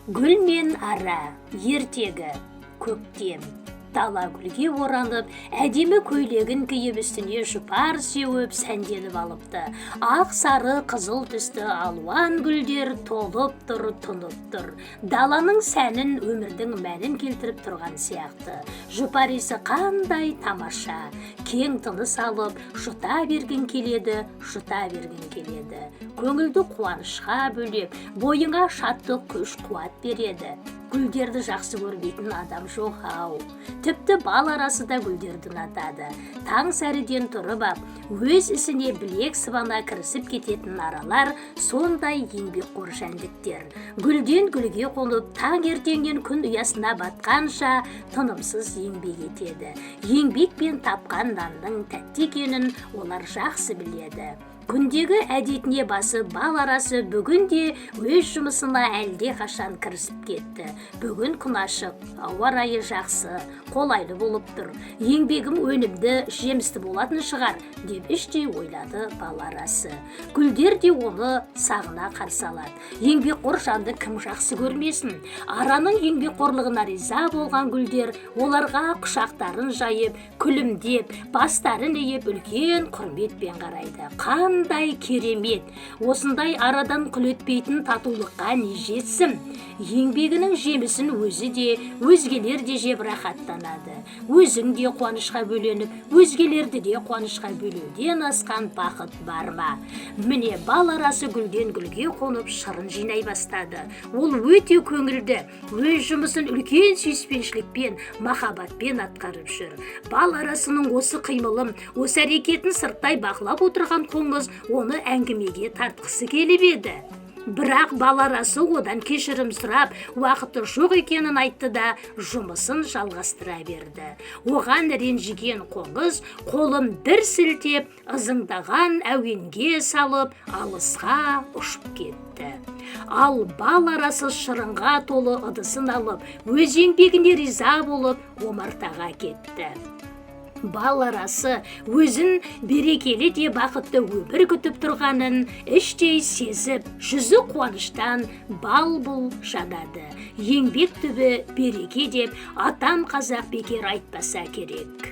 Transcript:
Гүл мен ара, ертегі, көктем. Дала гүлге оранып, әдемі көйлегін киіп үстіне жұпар сеуіп сәнденіп алыпты. Ақ, сары, қызыл түсті алуан гүлдер толып тұр, тұнып тұр. Даланың сәнін, өмірдің мәнін келтіріп тұрған сияқты. Жұпар иісі қандай тамаша. Кең тыныс алып, жұта берген келеді, жұта берген келеді. Көңілді қуанышқа бөлеп, бойыңа шаттық, күш, қуат береді. Гүлдерді жақсы көрмейтін адам жоқ ау. Тіпті бал арасы да гүлдерді ұнатады. Таң сәріден тұрып ап, өз ісіне білек сыбана кірісіп кететін аралар сондай еңбекқор жәндіктер. Гүлден гүлге қонып, таң ертеңнен күн ұясына батқанша тынымсыз еңбек етеді. Еңбекпен тапқан нанның тәтті екенін олар жақсы біледі. Күндегі әдетіне басы бал арасы бүгінде өз жұмысына әлде қашан кірісіп кетті. Бүгін күн ашық, ауа райы жақсы, қолайлы болып тұр. Еңбегім өнімді, жемісті болатын шығар, деп іштей ойлады бал арасы. Гүлдер де оны сағына қарсы алады. Еңбекқор жанды кім жақсы көрмесін? Араның еңбекқорлығына риза болған гүлдер оларға құшақтарын жайып, күлімдеп, бастарын иіп, үлкен құрметпен қарайды. Қандай керемет! Осындай арадан күлетпейтін татулыққа не жетсін? Еңбегінің жемісін өзі де, өзгелер де жеп рахаттанады. Өзің де қуанышқа бөленіп, өзгелерді де қуанышқа бөлеуден асқан бақыт бар ма? Міне бал арасы гүлден гүлге қонып шырын жинай бастады. Ол өте көңілді, өз жұмысын үлкен сүйіспеншілікпен, махаббатпен атқарып жүр. Бал арасының осы қимылым, осы әрекетін сырттай бақылап отырған қоңыз оны әңгімеге тартқысы келіп еді. Бірақ бал арасы одан кешірім сұрап, уақыты жоқ екенін айтты да, жұмысын жалғастыра берді. Оған ренжіген қоңыз қолын бір сілтеп, ызыңдаған әуенге салып, алысқа ұшып кетті. Ал бал арасы шырынға толы ыдысын алып, өз еңбегіне риза болып, омартаға кетті. Бал арасы өзін берекелі де бақытты өмір күтіп тұрғанын іштей сезіп, жүзі қуаныштан бал-бұл жанады. Еңбек түбі береке деп атам қазақ бекер айтпаса керек.